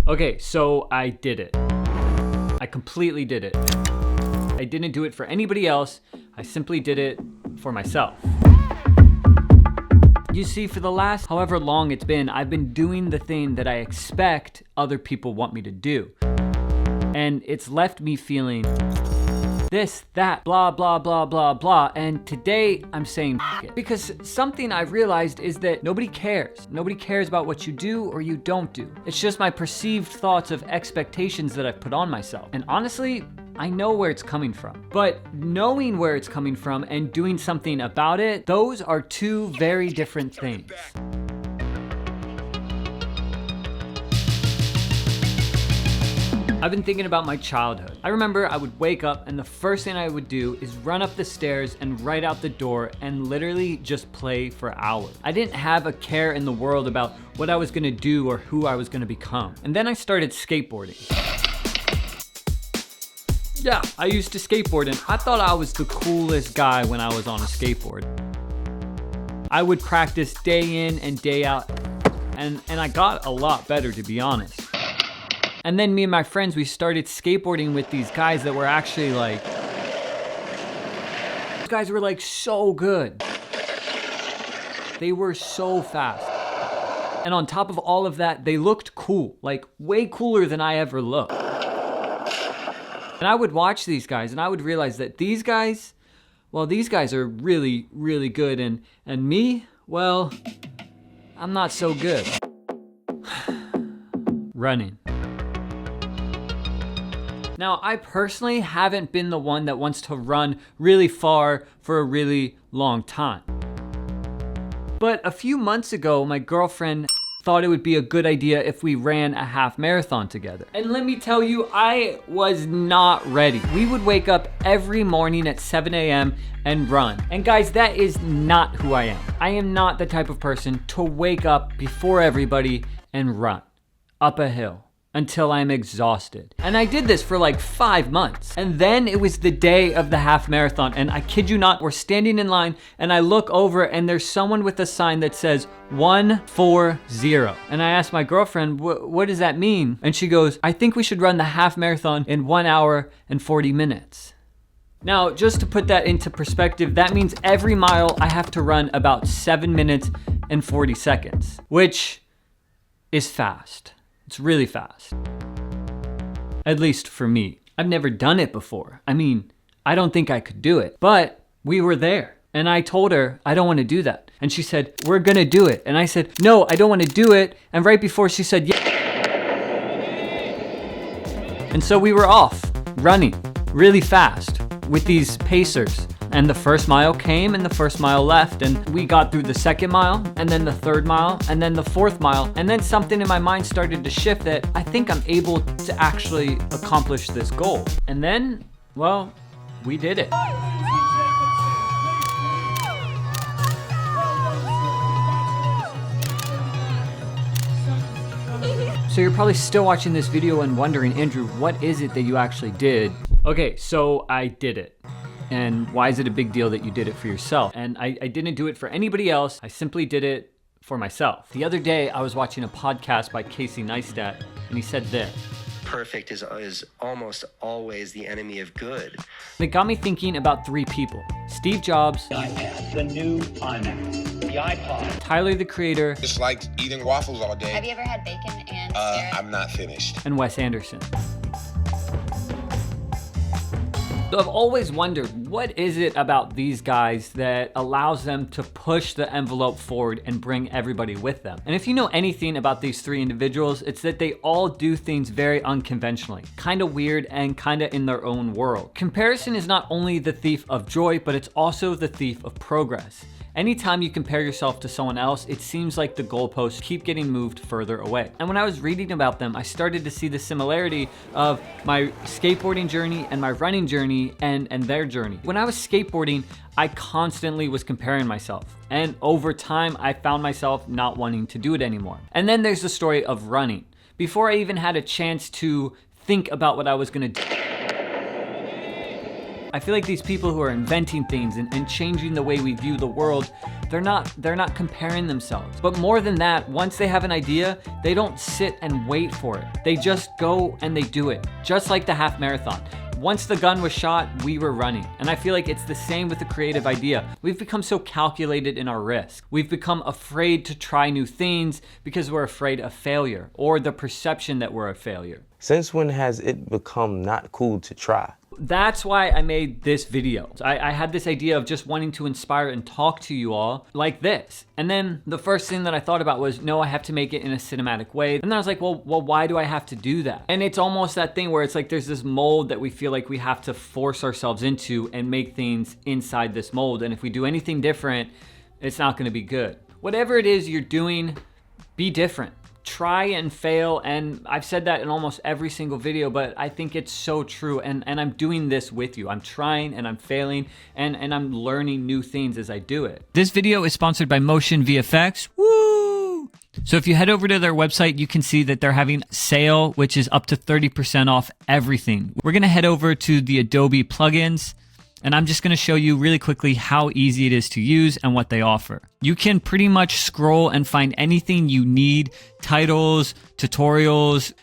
Okay, so I did it. I completely did it. I didn't do it for anybody else. I simply did it for myself. You see, for the last however long it's been, I've been doing the thing that I expect other people want me to do. And it's left me feeling this, that, blah, blah, blah, blah, blah. And today I'm saying f it. Because something I've realized is that nobody cares. Nobody cares about what you do or you don't do. It's just my perceived thoughts of expectations that I've put on myself. And honestly, I know where it's coming from. But knowing where it's coming from and doing something about it, those are two very different things. I've been thinking about my childhood. I remember I would wake up and the first thing I would do is run up the stairs and right out the door and literally just play for hours. I didn't have a care in the world about what I was gonna do or who I was gonna become. And then I started skateboarding. Yeah, I used to skateboard and I thought I was the coolest guy when I was on a skateboard. I would practice day in and day out and I got a lot better, to be honest. And then me and my friends, we started skateboarding with these guys that were actually like, these guys were like so good. They were so fast. And on top of all of that, they looked cool, like way cooler than I ever looked. And I would watch these guys and I would realize that these guys, well, these guys are really, really good. And me, well, I'm not so good. Running. Now, I personally haven't been the one that wants to run really far for a really long time. But a few months ago, my girlfriend thought it would be a good idea if we ran a half marathon together. And let me tell you, I was not ready. We would wake up every morning at 7 a.m. and run. And guys, that is not who I am. I am not the type of person to wake up before everybody and run up a hill until I'm exhausted. And I did this for like 5 months. And then it was the day of the half marathon. And I kid you not, we're standing in line and I look over and there's someone with a sign that says 140. And I asked my girlfriend, what does that mean? And she goes, I think we should run the half marathon in 1 hour and 40 minutes. Now, just to put that into perspective, that means every mile I have to run about 7 minutes and 40 seconds, which is fast. It's really fast. At least for me. I've never done it before. I mean, I don't think I could do it, but we were there. And I told her, I don't want to do that. And she said, we're gonna do it. And I said, no, I don't want to do it. And right before she said, yeah. And so we were off, running really fast with these pacers. And the first mile came and the first mile left, and we got through the second mile and then the third mile and then the fourth mile. And then something in my mind started to shift that I think I'm able to actually accomplish this goal. And then, well, we did it. So you're probably still watching this video and wondering, Andrew, what is it that you actually did? Okay, so I did it. And why is it a big deal that you did it for yourself? And I didn't do it for anybody else. I simply did it for myself. The other day, I was watching a podcast by Neistat, and he said this. Perfect is almost always the enemy of good. And it got me thinking about 3 people. Steve Jobs. The iPad, the new iMac, the iPod. Tyler, the creator. Just like eating waffles all day. Have you ever had bacon and carrot? I'm not finished. And Wes Anderson. So I've always wondered, what is it about these guys that allows them to push the envelope forward and bring everybody with them? And if you know anything about these 3 individuals, it's that they all do things very unconventionally, kind of weird and kind of in their own world. Comparison is not only the thief of joy, but it's also the thief of progress. Anytime you compare yourself to someone else, it seems like the goalposts keep getting moved further away. And when I was reading about them, I started to see the similarity of my skateboarding journey and my running journey and their journey. When I was skateboarding, I constantly was comparing myself. And over time, I found myself not wanting to do it anymore. And then there's the story of running. Before I even had a chance to think about what I was gonna do, I feel like these people who are inventing things and changing the way we view the world, they're not comparing themselves. But more than that, once they have an idea, they don't sit and wait for it. They just go and they do it. Just like the half marathon. Once the gun was shot, we were running. And I feel like it's the same with the creative idea. We've become so calculated in our risk. We've become afraid to try new things because we're afraid of failure or the perception that we're a failure. Since when has it become not cool to try? That's why I made this video. I had this idea of just wanting to inspire and talk to you all like this. And then the first thing that I thought about was, no, I have to make it in a cinematic way. And then I was like, well, why do I have to do that? And it's almost that thing where it's like there's this mold that we feel like we have to force ourselves into and make things inside this mold. And if we do anything different, it's not gonna be good. Whatever it is you're doing, be different. Try and fail, and I've said that in almost every single video, but I think it's so true, and I'm doing this with you. I'm trying and I'm failing, and I'm learning new things as I do it. This video is sponsored by Motion VFX. Woo! So if you head over to their website, you can see that they're having a sale, which is up to 30% off everything. We're gonna head over to the Adobe plugins, and I'm just gonna show you really quickly how easy it is to use and what they offer. You can pretty much scroll and find anything you need: titles, tutorials,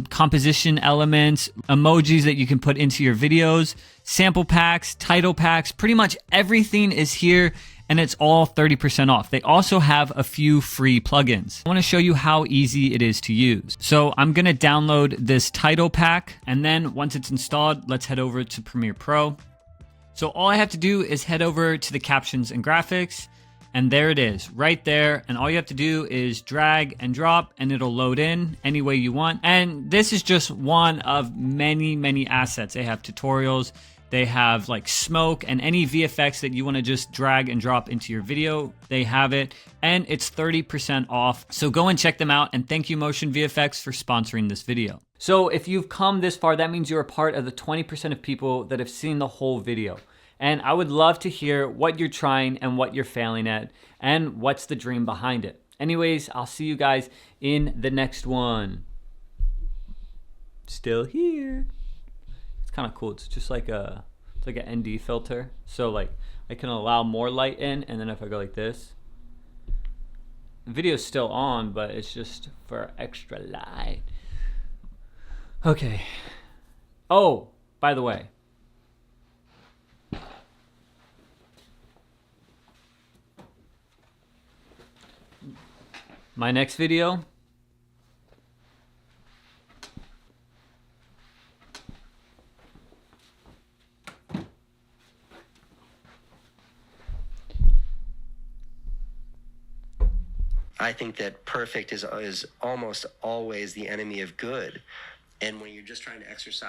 composition elements, emojis that you can put into your videos, sample packs, title packs, pretty much everything is here, and it's all 30% off. They also have a few free plugins. I wanna show you how easy it is to use. So I'm gonna download this title pack, and then once it's installed, let's head over to Premiere Pro. So all I have to do is head over to the captions and graphics, and there it is, right there. And all you have to do is drag and drop, and it'll load in any way you want. And this is just one of many, many assets. They have tutorials, they have like smoke, and any VFX that you wanna just drag and drop into your video, they have it. And it's 30% off. So go and check them out, and thank you Motion VFX for sponsoring this video. So if you've come this far, that means you're a part of the 20% of people that have seen the whole video. And I would love to hear what you're trying and what you're failing at and what's the dream behind it. Anyways, I'll see you guys in the next one. Still here. It's kind of cool. It's just like it's like an ND filter. So like I can allow more light in, and then if I go like this, the video's still on, but it's just for extra light. Okay. Oh, by the way, my next video, I think that perfect is almost always the enemy of good. And when you're just trying to exercise